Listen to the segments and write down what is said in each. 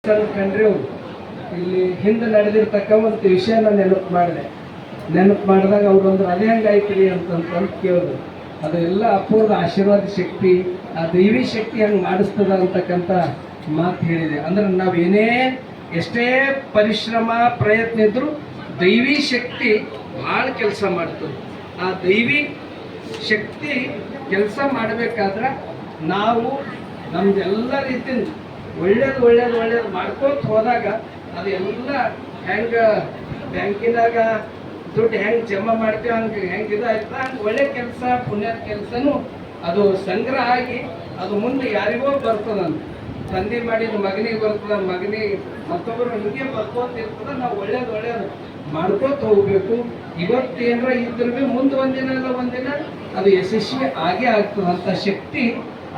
ಕಂಡ್ರೆ ಇಲ್ಲಿ ಹಿಂದೆ ನಡೆದಿರ್ತಕ್ಕ ಒಂದು ವಿಷಯನ ನೆನಪು ಮಾಡಿದಾಗ ಅವ್ರು ಅಂದ್ರೆ ಅದೇ ಹೆಂಗಾಯ್ತ್ರಿ ಅಂತ ಕೇಳಿದ್ರು. ಅದೆಲ್ಲ ಅಪೂರ್ವ ಆಶೀರ್ವಾದ ಶಕ್ತಿ, ಆ ದೈವಿ ಶಕ್ತಿ ಹಂಗೆ ಮಾಡಿಸ್ತದ ಅಂತಕ್ಕಂಥ ಮಾತು ಹೇಳಿದೆ. ಅಂದ್ರೆ ನಾವೇನೇ ಎಷ್ಟೇ ಪರಿಶ್ರಮ ಪ್ರಯತ್ನ ಇದ್ರೂ ದೈವಿ ಶಕ್ತಿ ಭಾಳ ಕೆಲಸ ಮಾಡ್ತದೆ. ಆ ದೈವಿ ಶಕ್ತಿ ಕೆಲಸ ಮಾಡಬೇಕಾದ್ರೆ ನಾವು ನಮ್ದೆಲ್ಲ ರೀತಿಯಿಂದ ಒಳ್ಳೇದು ಮಾಡ್ಕೋತ ಹೋದಾಗ ಅದು ಎಲ್ಲ ಹೆಂಗೆ ಬ್ಯಾಂಕಿನಾಗ ದುಡ್ಡು ಹೆಂಗೆ ಜಮಾ ಮಾಡ್ತೀವಿ ಹೆಂಗೆ ಇದಾಯ್ತು ಹಂಗೆ ಒಳ್ಳೆ ಕೆಲಸ ಪುಣ್ಯದ ಕೆಲಸನೂ ಅದು ಸಂಗ್ರಹ ಆಗಿ ಅದು ಮುಂದೆ ಯಾರಿಗೋ ಬರ್ತದಂತ. ತಂದೆ ಮಾಡಿದ ಮಗನಿಗೆ ಬರ್ತದ, ಮಗನಿಗೆ ಮತ್ತೊಬ್ಬರು ಹಿಂಗೆ ಬರ್ಕೋತಿರ್ತದ. ನಾವು ಒಳ್ಳೇದು ಮಾಡ್ಕೋತ ಹೋಗ್ಬೇಕು. ಇವತ್ತೇನರ ಇದ್ರೂ ಮುಂದೆ ಒಂದಿನ ಅದು ಯಶಸ್ವಿ ಆಗೇ ಆಗ್ತದಂಥ ಶಕ್ತಿ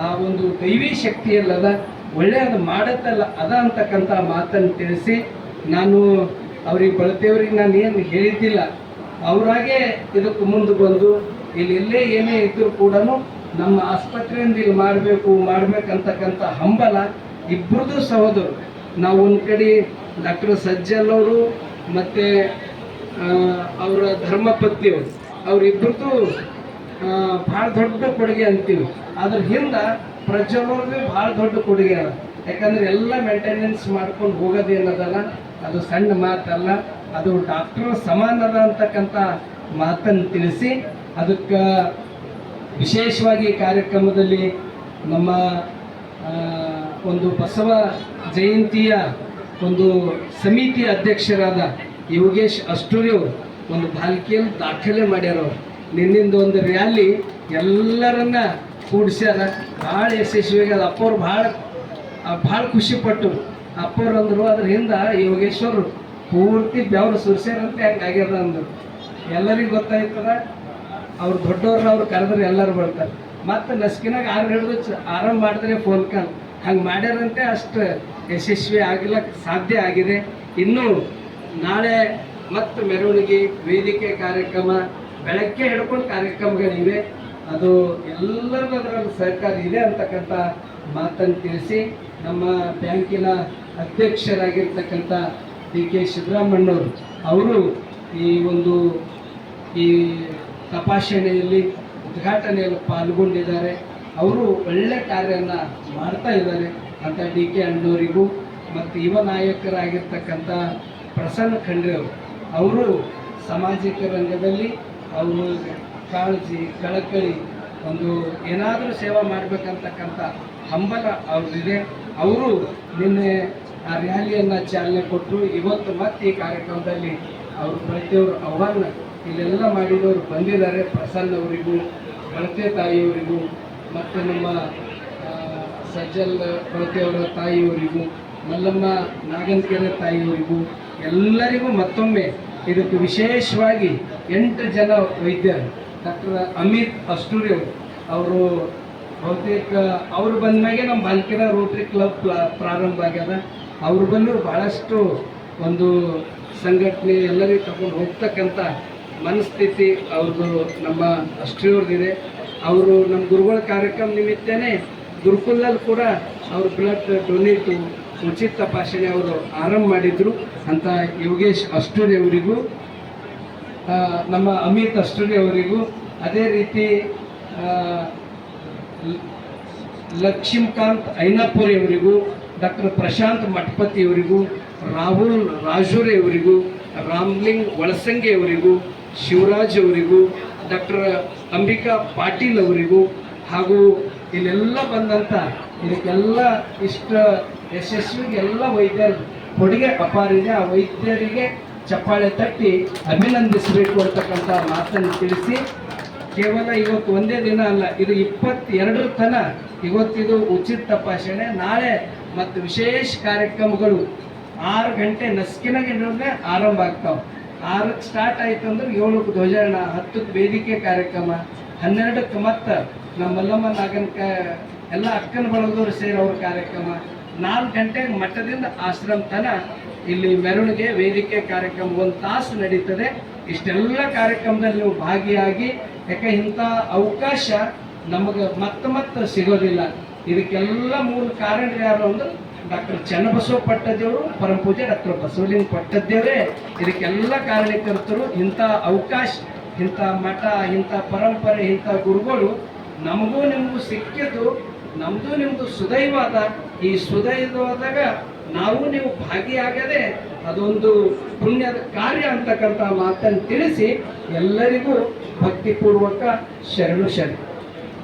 ಆ ಒಂದು ದೈವಿ ಶಕ್ತಿಯಲ್ಲದ. ಒಳ್ಳೆಯದು ಮಾಡತ್ತಲ್ಲ ಅದ ಅಂತಕ್ಕಂಥ ಮಾತನ್ನು ತಿಳಿಸಿ ನಾನು ಅವ್ರಿಗೆ ಬಳತೇವ್ರಿಗೆ ನಾನು ಏನು ಹೇಳಿದ್ದಿಲ್ಲ. ಅವರಾಗೆ ಇದಕ್ಕೆ ಮುಂದೆ ಬಂದು ಇಲ್ಲೆಲ್ಲೇ ಏನೇ ಇದ್ದರೂ ಕೂಡ ನಮ್ಮ ಆಸ್ಪತ್ರೆಯಿಂದ ಇಲ್ಲಿ ಮಾಡ್ಬೇಕಂತಕ್ಕಂಥ ಹಂಬಲ ಇಬ್ಬರದು ಸಹೋದರು. ನಾವು ಒಂದು ಕಡೆ ಡಾಕ್ಟರ್ ಸಜ್ಜಲ್ ಅವರು ಮತ್ತು ಅವರ ಧರ್ಮಪತ್ನಿಯವರು ಅವರಿಬ್ಬರದು ಭಾಳ ದೊಡ್ಡ ಕೊಡುಗೆ ಅಂತೀವಿ. ಅದ್ರ ಹಿಂದೆ ಪ್ರಜ್ವಲವ್ರಿಗೆ ಭಾಳ ದೊಡ್ಡ ಕೊಡುಗೆ ಅದ. ಯಾಕಂದ್ರೆ ಎಲ್ಲ ಮೇಂಟೆನೆನ್ಸ್ ಮಾಡ್ಕೊಂಡು ಹೋಗೋದೇನದಲ್ಲ ಅದು ಸಣ್ಣ ಮಾತಲ್ಲ, ಅದು ಡಾಕ್ಟರ್ ಸಮಾನದ ಅಂತಕ್ಕಂಥ ಮಾತನ್ನು ತಿಳಿಸಿ ಅದಕ್ಕೆ ವಿಶೇಷವಾಗಿ ಕಾರ್ಯಕ್ರಮದಲ್ಲಿ ನಮ್ಮ ಒಂದು ಬಸವ ಜಯಂತಿಯ ಒಂದು ಸಮಿತಿಯ ಅಧ್ಯಕ್ಷರಾದ ಯೋಗೇಶ್ ಅಷ್ಟೂರಿಯವರು ಒಂದು ಬಾಲ್ಕಿಯಲ್ಲಿ ದಾಖಲೆ ಮಾಡ್ಯಾರವ್ರು. ನಿನ್ನಿಂದ ಒಂದು ರ್ಯಾಲಿ ಎಲ್ಲರನ್ನ ಕೂಡಿಸ್ಯಾರ, ಭಾಳ ಯಶಸ್ವಿಯಾಗಿ ಅದು. ಅಪ್ಪವ್ರು ಭಾಳ ಖುಷಿಪಟ್ಟು ಅಪ್ಪವ್ರು ಅಂದರು ಅದ್ರ ಹಿಂದೆ ಯೋಗೇಶ್ವರು ಪೂರ್ತಿ ಬೆವರು ಸುರಿಸ್ಯಾರಂತೆ ಹಂಗೆ ಆಗ್ಯದ ಅಂದರು. ಎಲ್ಲರಿಗೂ ಗೊತ್ತಾಯ್ತದ, ಅವ್ರು ದೊಡ್ಡವ್ರನ್ನ ಅವ್ರು ಕರೆದ್ರೆ ಎಲ್ಲರೂ ಬರ್ತಾರೆ. ಮತ್ತು ನಸ್ಕಿನಾಗ 6 ಹಿಡಿದು ಆರಾಮ್ ಮಾಡಿದ್ರೆ ಫೋನ್ ಕಾಲ್ ಹಂಗೆ ಮಾಡ್ಯಾರಂತೆ. ಅಷ್ಟು ಯಶಸ್ವಿ ಆಗ್ಲಿಕ್ಕೆ ಸಾಧ್ಯ ಆಗಿದೆ. ಇನ್ನೂ ನಾಳೆ ಮತ್ತು ಮೆರವಣಿಗೆ ವೇದಿಕೆ ಕಾರ್ಯಕ್ರಮ ಬೆಳಗ್ಗೆ ಹಿಡ್ಕೊಂಡು ಕಾರ್ಯಕ್ರಮಗಳಿವೆ. ಅದು ಎಲ್ಲರಿಗೂ ಅದರಲ್ಲಿ ಸಹಕಾರ ಇದೆ ಅಂತಕ್ಕಂಥ ಮಾತನ್ನು ತಿಳಿಸಿ ನಮ್ಮ ಬ್ಯಾಂಕಿನ ಅಧ್ಯಕ್ಷರಾಗಿರ್ತಕ್ಕಂಥ ಡಿ.ಕೆ. ಸಿದ್ದರಾಮಣ್ಣವರು ಅವರು ಈ ತಪಾಸಣೆಯಲ್ಲಿ ಉದ್ಘಾಟನೆಯಲ್ಲಿ ಪಾಲ್ಗೊಂಡಿದ್ದಾರೆ. ಅವರು ಒಳ್ಳೆ ಕಾರ್ಯವನ್ನು ಮಾಡ್ತಾ ಇದ್ದಾರೆ ಅಂತ ಡಿ.ಕೆ. ಅಣ್ಣವರಿಗೂ ಮತ್ತು ಯುವ ನಾಯಕರಾಗಿರ್ತಕ್ಕಂಥ ಪ್ರಸನ್ನ ಖಂಡ್ರೆಯವರು ಅವರು ಸಾಮಾಜಿಕ ರಂಗದಲ್ಲಿ ಅವರು ಕಾಳಜಿ ಕಳಕಳಿ ಒಂದು ಏನಾದರೂ ಸೇವೆ ಮಾಡಬೇಕಂತಕ್ಕಂಥ ಹಂಬಲ ಅವ್ರದ್ದಿದೆ. ಅವರು ನಿನ್ನೆ ಆ ರ್ಯಾಲಿಯನ್ನು ಚಾಲನೆ ಕೊಟ್ಟರು. ಇವತ್ತು ಮತ್ತೆ ಈ ಕಾರ್ಯಕ್ರಮದಲ್ಲಿ ಅವರು ಬಳತೆಯವರು ಆಹ್ವಾನ ಇಲ್ಲೆಲ್ಲ ಮಾಡಿದವರು ಬಂದಿದ್ದಾರೆ. ಪ್ರಸನ್ನ ಅವರಿಗೂ ಬಳತೆ ತಾಯಿಯವರಿಗೂ ಮತ್ತು ನಮ್ಮ ಸಜ್ಜಲ್ ಬಳತೆಯವರ ತಾಯಿಯವರಿಗೂ ಮಲ್ಲಮ್ಮ ನಾಗನಕೆರೆ ತಾಯಿಯವರಿಗೂ ಎಲ್ಲರಿಗೂ ಮತ್ತೊಮ್ಮೆ ಇದಕ್ಕೆ ವಿಶೇಷವಾಗಿ 8 ಜನ ವೈದ್ಯರು ಡಾಕ್ಟರ್ ಅಮಿತ್ ಅಷ್ಟೂರಿ ಅವರು ಬಹುತೇಕ ಅವರು ಬಂದ ಮ್ಯಾಗೆ ನಮ್ಮ ಬಾಲ್ಕಿನ ರೋಟರಿ ಕ್ಲಬ್ ಪ್ರಾರಂಭ ಆಗ್ಯದ. ಅವ್ರು ಬಂದು ಭಾಳಷ್ಟು ಒಂದು ಸಂಘಟನೆ ಎಲ್ಲರಿಗೂ ತಗೊಂಡು ಹೋಗ್ತಕ್ಕಂಥ ಮನಸ್ಥಿತಿ ಅವ್ರದ್ದು ನಮ್ಮ ಅಷ್ಟೂರಿಯವ್ರದ್ದಿದೆ. ಅವರು ನಮ್ಮ ಗುರುಗಳ ಕಾರ್ಯಕ್ರಮ ನಿಮಿತ್ತನೇ ಗುರುಕುಲದಲ್ಲಿ ಕೂಡ ಅವರು ಬ್ಲಡ್ ಡೊನೇಟು ಉಚಿತ ತಪಾಸಣೆ ಅವರು ಆರಂಭ ಮಾಡಿದರು ಅಂತ ಯೋಗೇಶ್ ಅಷ್ಟೂರಿ ಅವರಿಗೂ ನಮ್ಮ ಅಮಿತ್ ಅಷ್ಟೂರಿ ಅವರಿಗೂ ಅದೇ ರೀತಿ ಲಕ್ಷ್ಮೀಕಾಂತ್ ಐನಪುರಿ ಅವರಿಗೂ ಡಾಕ್ಟರ್ ಪ್ರಶಾಂತ್ ಮಠಪತಿ ಅವರಿಗೂ ರಾಹುಲ್ ರಾಜೂರಿ ಅವರಿಗೂ ರಾಮ್ಲಿಂಗ್ ಒಳಸಂಗಿ ಅವರಿಗೂ ಶಿವರಾಜ್ ಅವರಿಗೂ ಡಾಕ್ಟರ್ ಅಂಬಿಕಾ ಪಾಟೀಲ್ ಅವರಿಗೂ ಹಾಗೂ ಇಲ್ಲೆಲ್ಲ ಬಂದಂಥ ಇದಕ್ಕೆಲ್ಲ ಇಷ್ಟ ಯಶಸ್ವಿಗೆ ಎಲ್ಲ ವೈದ್ಯರ ಕೊಡುಗೆ ಅಪಾರಿದೆ. ಆ ವೈದ್ಯರಿಗೆ ಚಪ್ಪಾಳೆ ತಟ್ಟಿ ಅಭಿನಂದಿಸಬೇಕು ಅಂತಕ್ಕಂಥ ಮಾತನ್ನು ತಿಳಿಸಿ ಕೇವಲ ಇವತ್ತು ಒಂದೇ ದಿನ ಅಲ್ಲ, ಇದು 22 ತನ ಇವತ್ತಿದು ಉಚಿತ ತಪಾಸಣೆ. ನಾಳೆ ಮತ್ತು ವಿಶೇಷ ಕಾರ್ಯಕ್ರಮಗಳು 6 ಗಂಟೆ ನಸ್ಕಿನಾಗೆ ಆರಂಭ ಆಗ್ತಾವೆ. 6ಕ್ಕೆ ಸ್ಟಾರ್ಟ್ ಆಯಿತು ಅಂದ್ರೆ 7ಕ್ಕೆ ಧ್ವಜಾರೋಹಣ, 10ಕ್ಕೆ ವೇದಿಕೆ ಕಾರ್ಯಕ್ರಮ, 12ಕ್ಕೆ ಮತ್ತು ನಮ್ಮ ಮಲ್ಲಮ್ಮ ನಾಗನಕ ಎಲ್ಲ ಅಕ್ಕನ ಬಳಗದವರು ಸೇರಿ ಅವ್ರ ಕಾರ್ಯಕ್ರಮ, 4 ಗಂಟೆಗೆ ಮಠದಿಂದ ಆಶ್ರಮ ತನ ಇಲ್ಲಿ ಮೆರವಣಿಗೆ ವೇದಿಕೆ ಕಾರ್ಯಕ್ರಮ 1 ತಾಸು ನಡೀತದೆ. ಇಷ್ಟೆಲ್ಲ ಕಾರ್ಯಕ್ರಮದಲ್ಲಿ ನೀವು ಭಾಗಿಯಾಗಿ, ಯಾಕೆ ಇಂಥ ಅವಕಾಶ ನಮಗೆ ಮತ್ತೆ ಸಿಗೋದಿಲ್ಲ. ಇದಕ್ಕೆಲ್ಲ ಮೂಲ ಕಾರಣ ಯಾರು ಅಂದ್ರೆ ಡಾಕ್ಟರ್ ಚನ್ನಬಸವ ಪಟ್ಟದೇವರು, ಪರಮ ಪೂಜ್ಯ ಡಾಕ್ಟರ್ ಬಸವಲಿಂಗ ಪಟ್ಟದೇವರೇ ಇದಕ್ಕೆಲ್ಲ ಕಾರಣಕರ್ತರು. ಇಂಥ ಅವಕಾಶ, ಇಂಥ ಮಠ, ಇಂಥ ಪರಂಪರೆ, ಇಂಥ ಗುರುಗಳು ನಮಗೂ ನಿಮಗೂ ಸಿಕ್ಕಿದ್ದು ನಮ್ಮದು ನಿಮ್ಮದು ಸುದೈವಾದ. ಈ ಸುದೈವಾದಾಗ ನಾವು ನೀವು ಭಾಗಿಯಾಗದೆ ಅದೊಂದು ಪುಣ್ಯದ ಕಾರ್ಯ ಅಂತಕ್ಕಂಥ ಮಾತನ್ನು ತಿಳಿಸಿ ಎಲ್ಲರಿಗೂ ಭಕ್ತಿಪೂರ್ವಕ ಶರಣು ಶರಣು.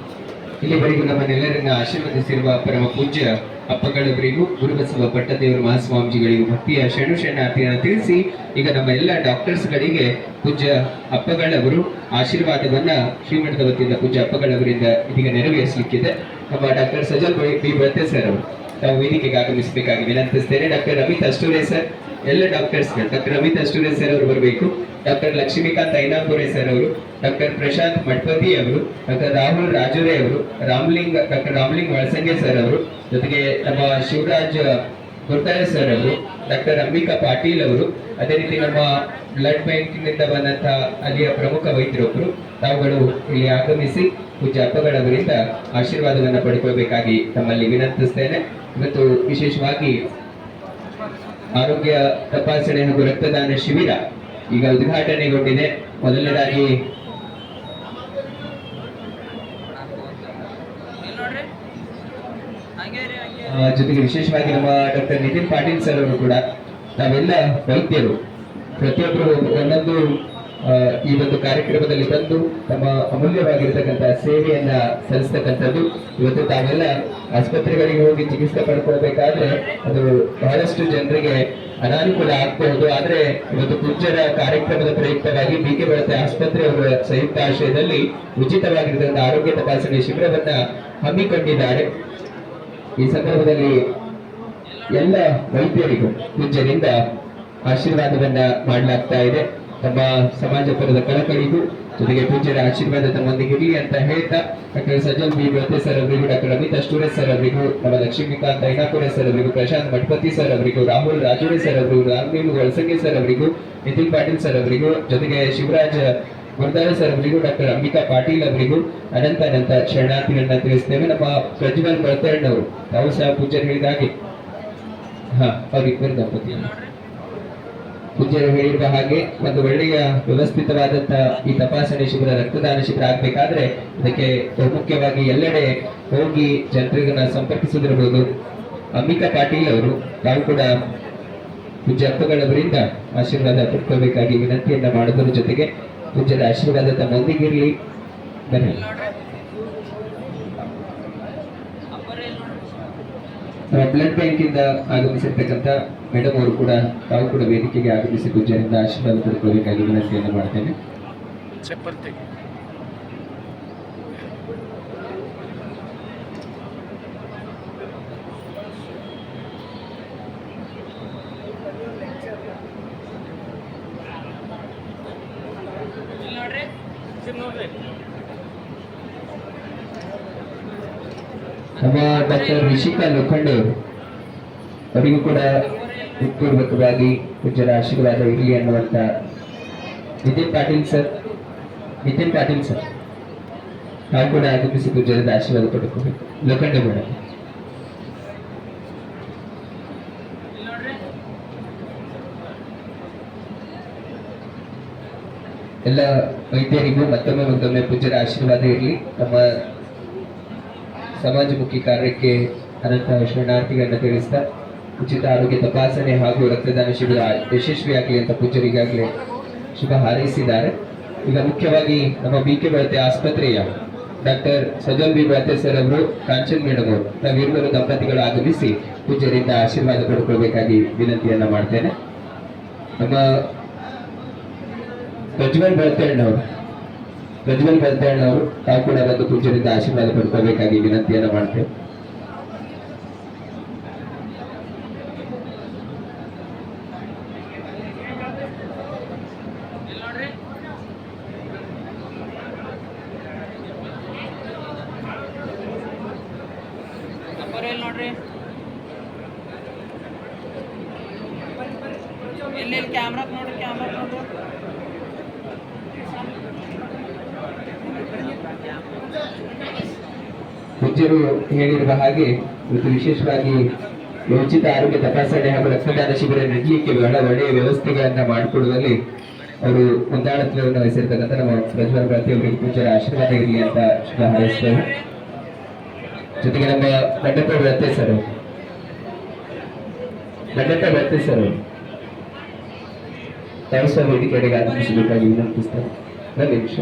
ಇಲ್ಲಿವರೆಗೂ ನಮ್ಮನ್ನೆಲ್ಲರನ್ನ ಆಶೀರ್ವದಿಸಿರುವ ಪರಮ ಪೂಜ್ಯ ಅಪ್ಪಗಳವರಿಗೂ ಗುರುಬಸವ ಪಟ್ಟದೇವರ ಮಹಾಸ್ವಾಮೀಜಿಗಳಿಗೂ ಭಕ್ತಿಯ ಶರಣು ಶರಣಾರ್ಥಿಯನ್ನು ತಿಳಿಸಿ, ಈಗ ನಮ್ಮ ಎಲ್ಲ ಡಾಕ್ಟರ್ಸ್ಗಳಿಗೆ ಪೂಜ್ಯ ಅಪ್ಪಗಳವರು ಆಶೀರ್ವಾದವನ್ನ ಶ್ರೀಮಠದ ವತಿಯಿಂದ ಪೂಜ್ಯ ಅಪ್ಪಗಳವರಿಂದ ಇದೀಗ ನೆರವೇರಿಸಲಿಕ್ಕಿದೆ. ನಮ್ಮ ಡಾಕ್ಟರ್ ಸಜಲ್ ಬಿ ಬರ್ತೆ ಸರ್ ಅವರು ತಾವು ವೇದಿಕೆಗೆ ಆಗಮಿಸಬೇಕಾಗಿ ವಿನಂತಿಸ್ತೇನೆ. ಡಾಕ್ಟರ್ ಅಮಿತ್ ಅಷ್ಟೂರೆ ಸರ್, ಎಲ್ಲ ಡಾಕ್ಟರ್ಸ್ಗಳು, ಡಾಕ್ಟರ್ ಅಮಿತ್ ಅಷ್ಟೂರೆ ಸರ್ ಅವರು ಬರಬೇಕು. ಡಾಕ್ಟರ್ ಲಕ್ಷ್ಮೀಕಾಂತ್ ಐನಾಪುರೆ ಸರ್ ಅವರು, ಡಾಕ್ಟರ್ ಪ್ರಶಾಂತ್ ಮಠಪತಿ ಅವರು, ಡಾಕ್ಟರ್ ರಾಹುಲ್ ರಾಜುರೆ ಅವರು, ಡಾಕ್ಟರ್ ರಾಮಲಿಂಗ್ ವಳಸಂಗೆ ಸರ್ ಅವರು, ಜೊತೆಗೆ ನಮ್ಮ ಶಿವರಾಜ್ ಗುರ್ತಾರೆ ಸರ್ ಅವರು, ಡಾಕ್ಟರ್ ಅಂಬಿಕಾ ಪಾಟೀಲ್ ಅವರು, ಅದೇ ರೀತಿ ನಮ್ಮ ಬ್ಲಡ್ ಬ್ಯಾಂಕ್ನಿಂದ ಬಂದಂತಹ ಅಲ್ಲಿಯ ಪ್ರಮುಖ ವೈದ್ಯರೊಬ್ಬರು, ತಾವುಗಳು ಇಲ್ಲಿ ಆಗಮಿಸಿ ಪೂಜ್ಯ ಅಪ್ಪಗಳವರಿಂದ ಆಶೀರ್ವಾದವನ್ನು ಪಡ್ಕೊಳ್ಬೇಕಾಗಿ ತಮ್ಮಲ್ಲಿ ವಿನಂತಿಸ್ತೇನೆ. ಇವತ್ತು ವಿಶೇಷವಾಗಿ ಆರೋಗ್ಯ ತಪಾಸಣೆ ಹಾಗೂ ರಕ್ತದಾನ ಶಿಬಿರ ಈಗ ಉದ್ಘಾಟನೆಗೊಂಡಿದೆ. ಮೊದಲನೇದಾಗಿ ಜೊತೆಗೆ ವಿಶೇಷವಾಗಿ ನಮ್ಮ ಡಾಕ್ಟರ್ ನಿತಿನ್ ಪಾಟೀಲ್ ಸರ್ ಅವರು ಕೂಡ, ನಾವೆಲ್ಲ ವೈದ್ಯರು ಪ್ರತಿಯೊಬ್ಬರು ಒಂದೊಂದು ಈ ಒಂದು ಕಾರ್ಯಕ್ರಮದಲ್ಲಿ ಬಂದು ತಮ್ಮ ಅಮೂಲ್ಯವಾಗಿರ್ತಕ್ಕಂಥ ಸೇವೆಯನ್ನ ಸಲ್ಲಿಸ್ತಕ್ಕಂಥದ್ದು. ಇವತ್ತು ತಾವೆಲ್ಲ ಆಸ್ಪತ್ರೆಗಳಿಗೆ ಹೋಗಿ ಚಿಕಿತ್ಸೆ ಪಡ್ಕೊಳ್ಬೇಕಾದ್ರೆ ಅದು ಬಹಳಷ್ಟು ಜನರಿಗೆ ಅನಾನುಕೂಲ ಆಗಬಹುದು. ಆದ್ರೆ ಇವತ್ತು ಪೂಜ್ಯರ ಕಾರ್ಯಕ್ರಮದ ಪ್ರಯುಕ್ತವಾಗಿ ಬಿಕೆ ಬಳತೆ ಆಸ್ಪತ್ರೆಯವರ ಸಂಯುಕ್ತ ಆಶ್ರಯದಲ್ಲಿ ಉಚಿತವಾಗಿರ್ತಕ್ಕಂಥ ಆರೋಗ್ಯ ತಪಾಸಣೆ ಶಿಬಿರವನ್ನ ಹಮ್ಮಿಕೊಂಡಿದ್ದಾರೆ. ಈ ಸಂದರ್ಭದಲ್ಲಿ ಎಲ್ಲ ವೈದ್ಯರಿಗೂ ಪೂಜ್ಯರಿಂದ ಆಶೀರ್ವಾದವನ್ನ ಮಾಡಲಾಗ್ತಾ ಇದೆ. ತಮ್ಮ ಸಮಾಜ ಪರದ ಕಳಕಳಿಗೂ ಜೊತೆಗೆ ಪೂಜ್ಯರ ಆಶೀರ್ವಾದ ತಮ್ಮೊಂದಿಗೆ ಇರಲಿ ಅಂತ ಹೇಳ್ತಾ, ಡಾಕ್ಟರ್ ಸಜಲ್ ಬಿ ಬರ್ತೆ ಸರ್ ಅವರಿಗೂ, ಡಾಕ್ಟರ್ ಅಮಿತ್ ಅಷ್ಟೂರೆ ಸರ್ ಅವರಿಗೂ, ನಮ್ಮ ಲಕ್ಷ್ಮೀಕಾಂತ್ ಐನಾಪುರೆ ಸರ್ ಅವರಿಗೂ, ಪ್ರಶಾಂತ್ ಮಠಪತಿ ಸರ್ ಅವರಿಗೂ, ರಾಹುಲ್ ರಾಜುರೆ ಸರ್ ಅವರಿಗೂ, ರಾಮಲಿಂಗ ವಳಸಂಗೆ ಸರ್ ಅವರಿಗೂ, ನಿತಿನ್ ಪಾಟೀಲ್ ಸರ್ ಅವರಿಗೂ, ಜೊತೆಗೆ ಶಿವರಾಜ್ ಗುರ್ದಾರೆ ಸರ್ ಅವರಿಗೂ, ಡಾಕ್ಟರ್ ಅಂಬಿಕಾ ಪಾಟೀಲ್ ಅವರಿಗೂ ಅನಂತ ಶರಣಾರ್ಥಿಗಳನ್ನ ತಿಳಿಸ್ತೇವೆ. ನಮ್ಮ ಪ್ರಜ್ವಲ್ ಬರ್ತಣ್ಣವರು ತಾವು ಸಹ ಪೂಜ್ಯರು ಹೇಳಿದಾಗೆ ಅವರಿಬ್ಬರು ದಂಪತಿ ಪೂಜ್ಯರು ಹೇಳಿರುವ ಹಾಗೆ ಒಂದು ಒಳ್ಳೆಯ ವ್ಯವಸ್ಥಿತವಾದಂತ ಈ ತಪಾಸಣೆ ಶಿಬಿರ, ರಕ್ತದಾನ ಶಿಬಿರ ಆಗ್ಬೇಕಾದ್ರೆ ಅದಕ್ಕೆ ಬಹುಮುಖ್ಯವಾಗಿ ಎಲ್ಲೆಡೆ ಹೋಗಿ ಜನರಿಗನ್ನ ಸಂಪರ್ಕಿಸಿದಿರಬಹುದು. ಅಂಬಿಕಾ ಪಾಟೀಲ್ ಅವರು ತಾವು ಕೂಡ ಪೂಜ್ಯ ಅಪ್ಪಗಳವರಿಂದ ಆಶೀರ್ವಾದ ಪಡ್ಕೋಬೇಕಾಗಿ ವಿನಂತಿಯನ್ನ ಮಾಡೋದ್ರ ಜೊತೆಗೆ ಪೂಜ್ಯರ ಆಶೀರ್ವಾದ ತಮ್ಮೊಂದಿಗಿರಲಿ. ಬನ್ನಿ. ಬ್ಲಡ್ ಬ್ಯಾಂಕ್ ಇಂದ ಆಗಮಿಸಿರ್ತಕ್ಕಂಥ ಮೇಡಮ್ ಅವರು ಕೂಡ ತಾವು ಕೂಡ ವೇದಿಕೆಗೆ ಆಗಮಿಸಿ ಪೂಜ್ಯರಿಂದ ಆಶೀರ್ವಾದ ಪಡ್ಕೋಬೇಕಾಗಿ ವಿನಂತಿಯನ್ನು ಮಾಡ್ತೇನೆ. ನಮ್ಮ ಡಾಕ್ಟರ್ ರಿಷಿಕಾ ಲೋಖಂಡೆ ಅವರು, ಅವರಿಗೂ ಕೂಡ ಹೃತ್ಪೂರ್ವಕವಾಗಿ ಪೂಜ್ಯರ ಆಶೀರ್ವಾದ ಇರಲಿ ಅನ್ನುವಂತ ನಿತಿನ್ ಪಾಟೀಲ್ ಸರ್ ನಾವು ಕೂಡ ಆಗಮಿಸಿ ಪೂಜ್ಯರದ ಆಶೀರ್ವಾದ ಪಡ್ಕೋಬೇಕು. ಲೋಖಂಡೆ ಮೇಡಮ್. ಎಲ್ಲ ವೈದ್ಯರಿಗೂ ಮತ್ತೊಮ್ಮೆ ಪೂಜ್ಯರ ಆಶೀರ್ವಾದ ಇರಲಿ. ನಮ್ಮ ಸಮಾಜಮುಖಿ ಕಾರ್ಯಕ್ಕೆ ಅನಂತ ಶರಣಾರ್ಥಿಗಳನ್ನ ತಿಳಿಸ್ತಾ, ಉಚಿತ ಆರೋಗ್ಯ ತಪಾಸಣೆ ಹಾಗೂ ರಕ್ತದಾನ ಶಿಬಿರ ಯಶಸ್ವಿಯಾಗಲಿ ಅಂತ ಪೂಜ್ಯರಿಗಾಗಲೇ ಶುಭ ಹಾರೈಸಿದ್ದಾರೆ. ಈಗ ಮುಖ್ಯವಾಗಿ ನಮ್ಮ ಬಿಕೆ ಬಳತೆ ಆಸ್ಪತ್ರೆಯ ಡಾಕ್ಟರ್ ಸಜಲ್ ಬಿ ಬಳತೆ ಸರ್ ಅವರು, ಕಾಂಚನ್ ಮೇಡಮ್ ಅವರು, ನಾವಿರುವರು ದಂಪತಿಗಳು ಆಗಮಿಸಿ ಪೂಜ್ಯರಿಂದ ಆಶೀರ್ವಾದ ಪಡ್ಕೊಳ್ಬೇಕಾಗಿ ವಿನಂತಿಯನ್ನ ಮಾಡ್ತೇನೆ. ನಮ್ಮ ಪ್ರಜ್ವಲ್ ಬರ್ತಣ್ಣವರು ತಾವು ಕೂಡ ಬಂದು ಪೂಜ್ಯರಿಂದ ಆಶೀರ್ವಾದ ಪಡ್ಕೋಬೇಕಾಗಿ ವಿನಂತಿಯನ್ನ ಮಾಡ್ತೇವೆ. ಕ್ಯಾಮ್ರಾ ಪೂಜ್ಯರು ಹೇಳಿರುವ ಹಾಗೆ ಇವತ್ತು ವಿಶೇಷವಾಗಿ ಉಚಿತ ಆರೋಗ್ಯ ತಪಾಸಣೆ ಹಾಗೂ ರಕ್ತದಾನ ಶಿಬಿರ ನಡೆಯಲಿಕ್ಕೆ ಬಹಳ ಒಳ್ಳೆಯ ವ್ಯವಸ್ಥೆಗಳನ್ನ ಮಾಡಿಕೊಡುವಲ್ಲಿ ಅವರು ಮುಂದಾಳತ್ವವನ್ನು ವಹಿಸಿರ್ತಕ್ಕಂಥ ನಮ್ಮ ಪ್ರಜ್ವಲ್ ಪ್ರತಿಯೊಬ್ಬರಿಗೆ ಪೂಜ್ಯರ ಆಶೀರ್ವಾದ ಇರಲಿ ಅಂತ ಶುಭ ಹಾರೈಸ್ತೇವೆ. ಜೊತೆಗೆ ನಮ್ಮ ಗಡ್ಡಪ್ಪ ವ್ಯತ್ಯ ಸರ್ ತಾವು ಸಹ ವೇದಿಕೆಗೆ ಆಗಮಿಸಬೇಕಾಗಿ ವಿನಂತಿಸ್ತಾರೆ. ಒಂದು ನಿಮಿಷ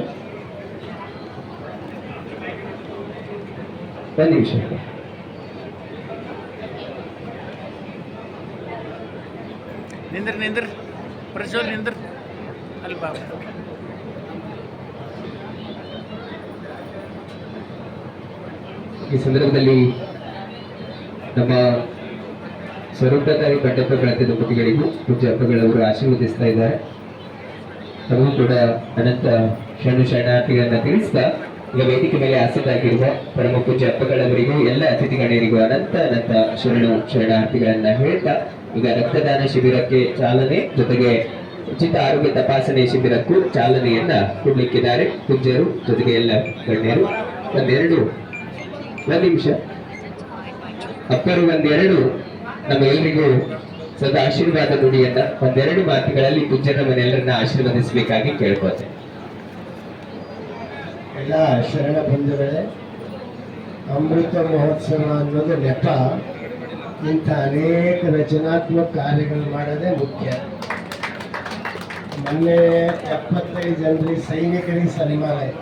ನಿಂದ್ರ ಪ್ರಜ್ವಲ್ ನಿಂದ್ರ ಅಲ್ಲಿ ಬಾ. ಈ ಸಂದರ್ಭದಲ್ಲಿ ನಮ್ಮ ಸ್ವರೂಪಧಾರಿ ಗಡ್ಡಪ್ಪ ಗಣತಿ ದಂಪತಿಗಳಿಗೂ ಪೂಜ್ಯ ಹಬ್ಬಗಳವರು ಆಶೀರ್ವದಿಸ್ತಾ ಇದ್ದಾರೆ. ತಮಗೂ ಕೂಡ ಅನಂತ ಶರಣಾರ್ಥಿಗಳನ್ನ ತಿಳಿಸ್ತಾ ಈಗ ವೇದಿಕೆ ಮೇಲೆ ಆಸೀನರಾಗಿರುವ ಪರಮ ಪೂಜ್ಯ ಹಬ್ಬಗಳವರಿಗೂ ಎಲ್ಲ ಅತಿಥಿ ಗಣ್ಯರಿಗೂ ಅನಂತ ಶರಣಾರ್ಥಿಗಳನ್ನ ಹೇಳ್ತಾ ಈಗ ರಕ್ತದಾನ ಶಿಬಿರಕ್ಕೆ ಚಾಲನೆ ಜೊತೆಗೆ ಉಚಿತ ಆರೋಗ್ಯ ತಪಾಸಣೆ ಶಿಬಿರಕ್ಕೂ ಚಾಲನೆಯನ್ನ ಕೊಡ್ಲಿಕ್ಕಿದ್ದಾರೆ ಪೂಜ್ಯರು ಜೊತೆಗೆ ಎಲ್ಲ ಗಣ್ಯರು. ಒಂದು ನಿಮಿಷ ಅಪ್ಪರು ಒಂದೆರಡು ನಮ್ಮ ಎಲ್ರಿಗೂ ಸದಾ ಆಶೀರ್ವಾದ ನುಡಿಯನ್ನ ಒಂದೆರಡು ಮಾತುಗಳಲ್ಲಿ ಪೂಜ್ಯರ ನಮ್ಮನ್ನೆಲ್ಲರನ್ನ ಆಶೀರ್ವದಿಸಬೇಕಾಗಿ ಕೇಳ್ಕೋತೆ. ಎಲ್ಲ ಶರಣ ಬಂಧುಗಳೇ, ಅಮೃತ ಮಹೋತ್ಸವ ಅನ್ನೋದು ನೆಪ. ಇಂಥ ಅನೇಕ ರಚನಾತ್ಮಕ ಕಾರ್ಯಗಳು ಮಾಡೋದೇ ಮುಖ್ಯ. ಮೊನ್ನೆ 75 ಜನರಿಗೆ ಸೈನಿಕರಿಗೆ ಸನ್ಮಾನ ಆಯಿತು.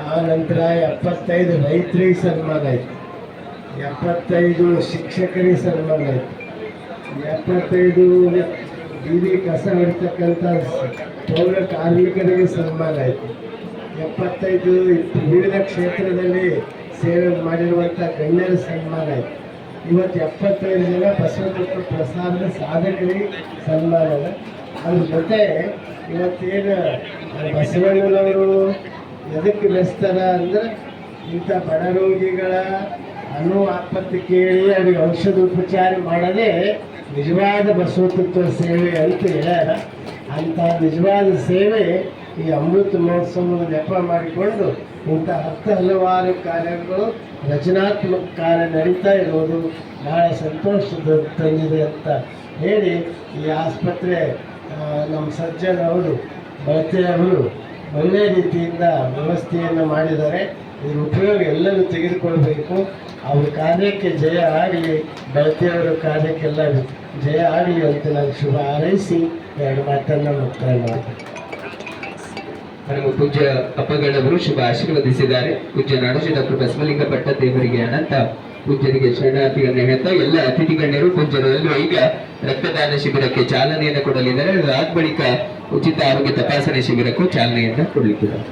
ಆ ನಂತರ 75 ರೈತರಿಗೆ ಸನ್ಮಾನ ಆಯಿತು, 75 ಶಿಕ್ಷಕರಿಗೆ ಸನ್ಮಾನ ಆಯಿತು, 75 ಬೀದಿ ಕಸ ಹೊಡ್ತಕ್ಕಂಥ ಪೌರ ಕಾರ್ಮಿಕರಿಗೆ ಸನ್ಮಾನ ಆಯಿತು, 75 ವಿವಿಧ ಕ್ಷೇತ್ರದಲ್ಲಿ ಸೇವೆ ಮಾಡಿರುವಂಥ ಗಣ್ಯರ ಸನ್ಮಾನ ಆಯಿತು. ಇವತ್ತು 75 ಜನ ಬಸವತತ್ವ ಪ್ರಸಾರದ ಸಾಧಕರಿಗೆ ಸನ್ಮಾನ ಇದೆ. ಅದ್ರ ಜೊತೆ ಇವತ್ತೇನು ಬಸವಣ್ಣನವರು ಎದಕ್ಕೆ ಬೆಳೆಸ್ತಾರ ಅಂದ್ರೆ ಇಂಥ ಬಡ ರೋಗಿಗಳ ಆಪತ್ತು ಕೇಳಿ ಅವರಿಗೆ ಔಷಧ ಉಪಚಾರ ಮಾಡೋದೇ ನಿಜವಾದ ಬಸವತತ್ವ ಸೇವೆ ಅಂತ ಹೇಳ್ಯಾರ. ಅಂಥ ನಿಜವಾದ ಸೇವೆ ಈ ಅಮೃತ ಮಹೋತ್ಸವದ ನೆಪ ಮಾಡಿಕೊಂಡು ಇಂಥ ಹಲವಾರು ಕಾರ್ಯಗಳು ರಚನಾತ್ಮಕ ಕಾರ್ಯ ನಡೀತಾ ಇರೋದು ಬಹಳ ಸಂತೋಷ ತಂದಿದೆ ಅಂತ ಹೇಳಿ ಈ ಆಸ್ಪತ್ರೆ ನಮ್ಮ ಸಜ್ಜನ್ ಅವರು ಅವರು ಒಳ್ಳೆಯ ರೀತಿಯಿಂದ ವ್ಯವಸ್ಥೆಯನ್ನು ಮಾಡಿದ್ದಾರೆ. ಇದ್ರ ಉಪಯೋಗ ಎಲ್ಲರೂ ತೆಗೆದುಕೊಳ್ಬೇಕು. ಅವ್ರ ಕಾರ್ಯಕ್ಕೆ ಜಯ ಆಗಲಿ, ಬಳಕೆಯವರ ಕಾರ್ಯಕ್ಕೆಲ್ಲ ಜಯ ಆಗಲಿ ಅಂತ ನಾನು ಶುಭ ಹಾರೈಸಿ 2 ಮಾತನ್ನು ಮುಕ್ತಾಯ ಮಾಡ್ತೀನಿ. ನಮ್ಮ ಪೂಜ್ಯ ಅಪ್ಪಗಳವರು ಶುಭ ಆಶೀರ್ವದಿಸಿದ್ದಾರೆ. ಪೂಜ್ಯ ನಾಡೋಜಿ ಡಾಕ್ಟರ್ ಬಸವಲಿಂಗ ಭಟ್ಟ ದೇವರಿಗೆ ಅನಂತ ಪೂಜ್ಯರಿಗೆ ಶರಣಾರ್ಥಿಗಳನ್ನ ಹೇಳ್ತಾ ಎಲ್ಲ ಅತಿಥಿ ಗಣ್ಯರು ಪೂಜ್ಯರು ಎಲ್ಲರೂ ಈಗ ರಕ್ತದಾನ ಶಿಬಿರಕ್ಕೆ ಚಾಲನೆಯನ್ನು ಕೊಡಲಿದ್ದಾರೆ. ಅದಾದ ಬಳಿಕ ಉಚಿತ ಆರೋಗ್ಯ ತಪಾಸಣೆ ಶಿಬಿರಕ್ಕೂ ಚಾಲನೆಯನ್ನ ಕೊಡಲಿಕ್ಕಿದ್ದಾರೆ.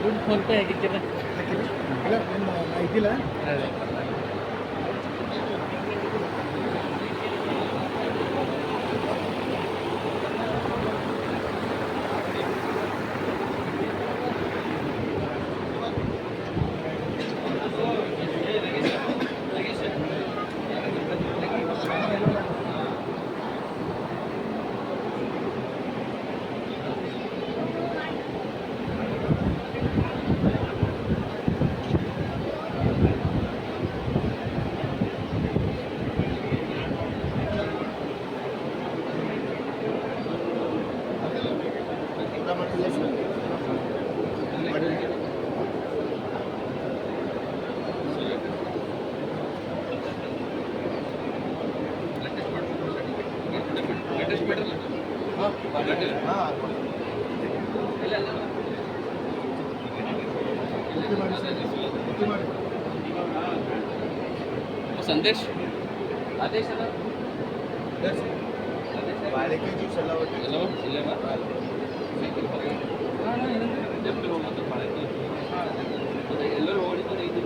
ದುಡ್ಡು ಫೋನ್ ಪೇ ಆಗಿದ್ದಿಲ್ಲ ಇದಿಲ್ಲ ಸಂದೇಶ್ ಆದೇಶ ಎಲ್ಲರೂ ಓಡಿಕೊಂಡು 5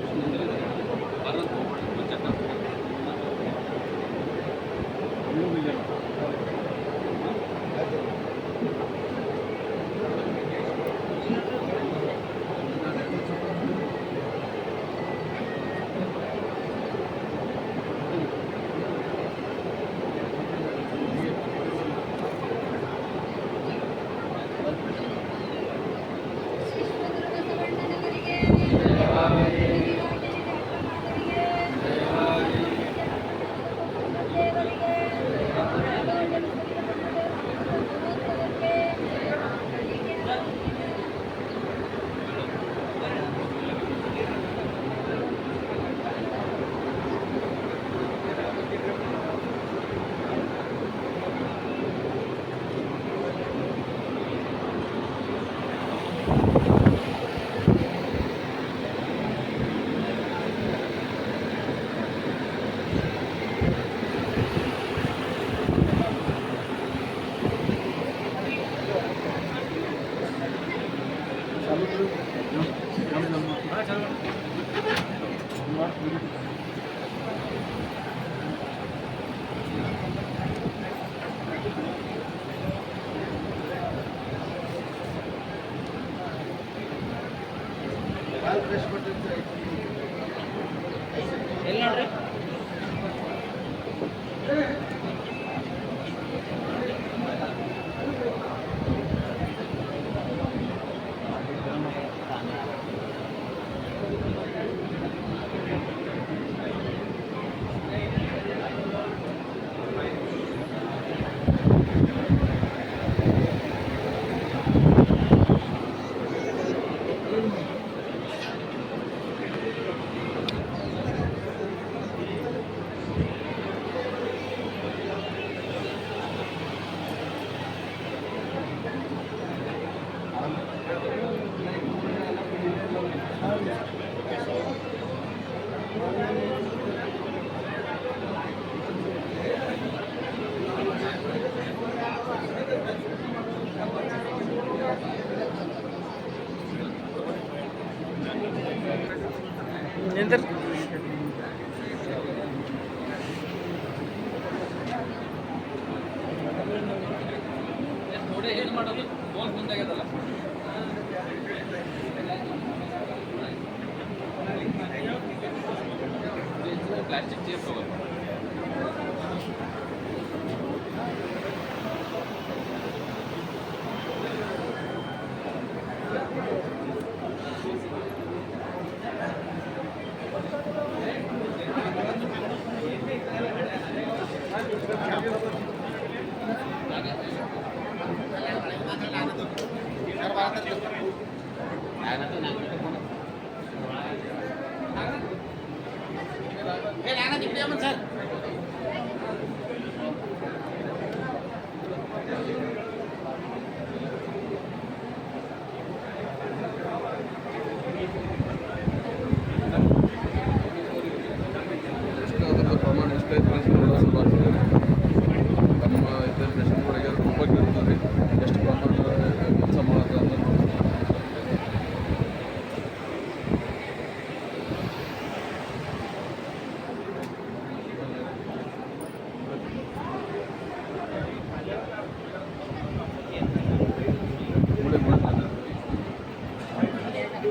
ನಿಮಿಷ ಎಲ್ಲಿ ನೋಡ್ರಿ ನಿಂದ್ರ ನೋಡಿ ಏನು ಮಾಡೋದು ಫೋನ್ ಮುಂದಾಗ್ಯದಲ್ಲ ಪ್ಲಾಸ್ಟಿಕ್ ಚೇರ್ ತಗೋ सर ಪ್ರಮಾಣ ಎಷ್ಟೈತೆ ನಮ್ಮ ಇದ್ರ ದೇಶಗಳಿಗೆ ತುಂಬ ಗೆಲ್ತಾರೆ ಎಷ್ಟು ಪ್ರಮಾಣ ಕೆಲಸ ಮಾಡೋದು ಸರ್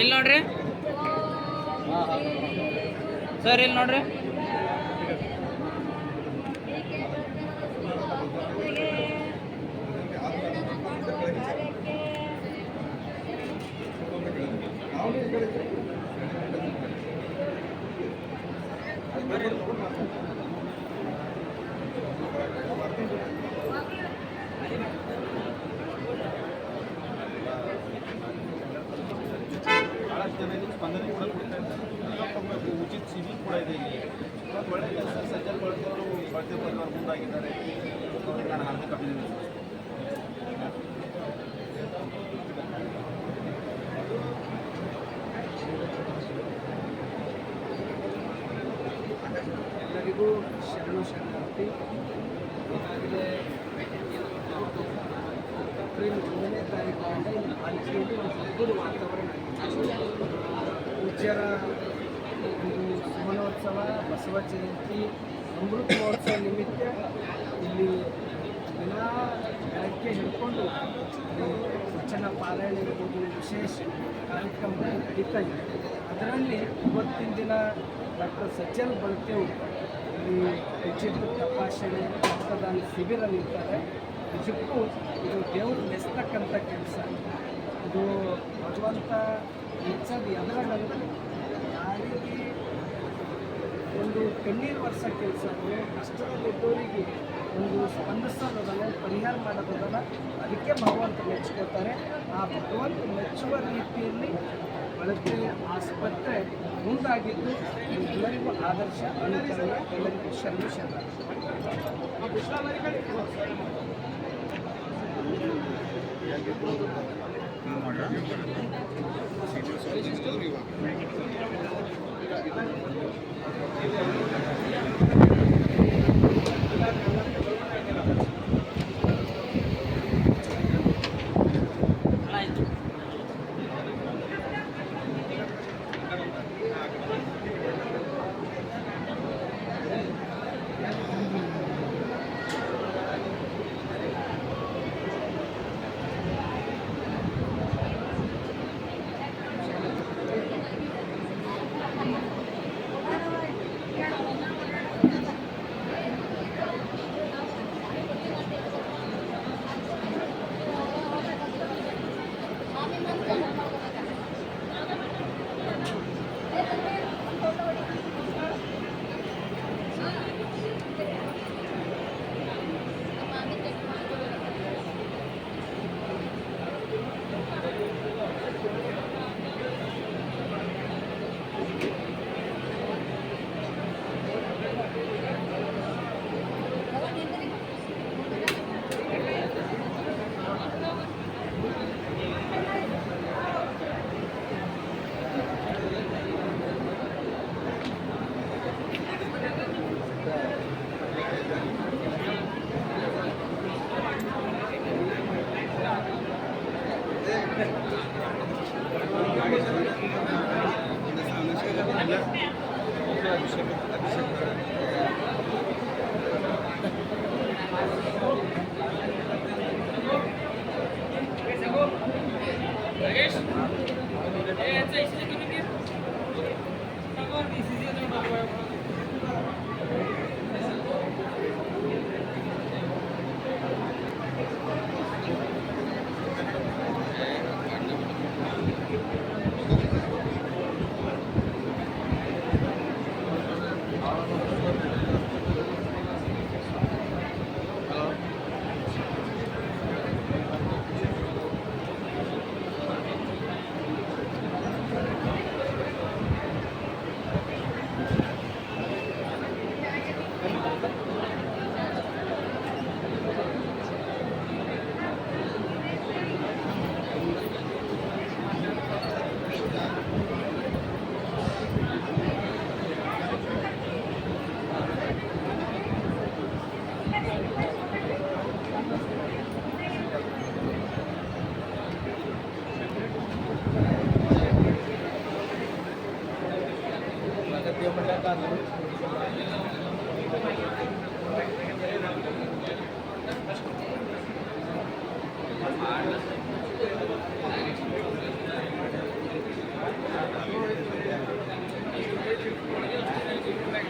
ಇಲ್ಲಿ ನೋಡ್ರಿ ಸರ್, ಇಲ್ಲಿ ನೋಡ್ರಿ. ಭಾಳಷ್ಟು ಜನ ಇದಕ್ಕೆ ಸ್ಪಂದನೆ ಕೂಡ ಕೊಡ್ತಾ ಇದ್ದಾರೆ. ಉಚಿತ ಸಿಬಿ ಕೂಡ ಇದೆ ಇಲ್ಲಿ. ಒಳ್ಳೆ ಕೆಲಸ ಸಜ್ಜಲ್ ಬಳಸಿದವರು ಬಳಕೆ ಪ್ರಕಾರ ಮುಂದಾಗಿದ್ದಾರೆ. ಅವ್ರಿಗೆ ನಾನು ಹಾರ್ದಿಕ ಅಭಿನಂದಿಸ್ತೀನಿ. ಎಲ್ಲರಿಗೂ ಶರಣು ಶರಣಾರ್ಥಿ. ಈಗಾಗಲೇ ಏಪ್ರಿಲ್ 1ನೇ ತಾರೀಕಿನಿಂದ ಇಲ್ಲಿ ಪಾಲಿಕೆಯಲ್ಲಿ ಒಂದು ಅದ್ಭುತ ವಾತಾವರಣ ಪೂಜ್ಯರ ಒಂದು ಸುಮನೋತ್ಸವ, ಬಸವ ಜಯಂತಿ, ಅಮೃತ ಮಹೋತ್ಸವ ನಿಮಿತ್ತ ಇಲ್ಲಿ ದಿನ ಬೆಳಗ್ಗೆ ಹಿಡ್ಕೊಂಡು ವಚನ ಪಾರಾಯಣ ಇರ್ಬೋದು, ವಿಶೇಷ ಕಾರ್ಯಕ್ರಮಗಳು ನಡೀತಾ ಇದೆ. ಅದರಲ್ಲಿ ಇವತ್ತಿನ ದಿನ ಡಾಕ್ಟರ್ ಸಜ್ಜಲ್ ಬಳಕೆಯವರು ಇಲ್ಲಿ ಉಚಿತ ತಪಾಸಣೆ ರಕ್ತದಾನ ಶಿಬಿರ ನಿಲ್ತಾರೆ. ನಿಜಕ್ಕೂ ಇದು ದೇವರು ಮೆಸ್ತಕ್ಕಂಥ ಕೆಲಸ. ಇದು ಭಗವಂತ ಹೆಚ್ಚಾಗಿ ಎದುರಾಗಂದ್ರೆ ಯಾರಿಗೆ ಒಂದು ಕಣ್ಣೀರು ವರ್ಷ ಕೆಲಸ, ಕಷ್ಟದಲ್ಲಿದ್ದವರಿಗೆ ಒಂದು ಸ್ಪಂದಿಸೋದಲ್ಲ, ಪರಿಹಾರ ಮಾಡೋದಲ್ಲ, ಅದಕ್ಕೆ ಭಗವಂತ ಮೆಚ್ಕೋತಾರೆ. ಆ ಭಗವಂತ ಮೆಚ್ಚುವ ರೀತಿಯಲ್ಲಿ ಬಳಕೆ ಆಸ್ಪತ್ರೆ ಮುಂದಾಗಿದ್ದು ಎಲ್ಲರಿಗೂ ಆದರ್ಶ, ಅನುಕರಣೆ, ಎಲ್ಲರಿಗೂ ಶರಣ ಶರಣ. ಅಂತ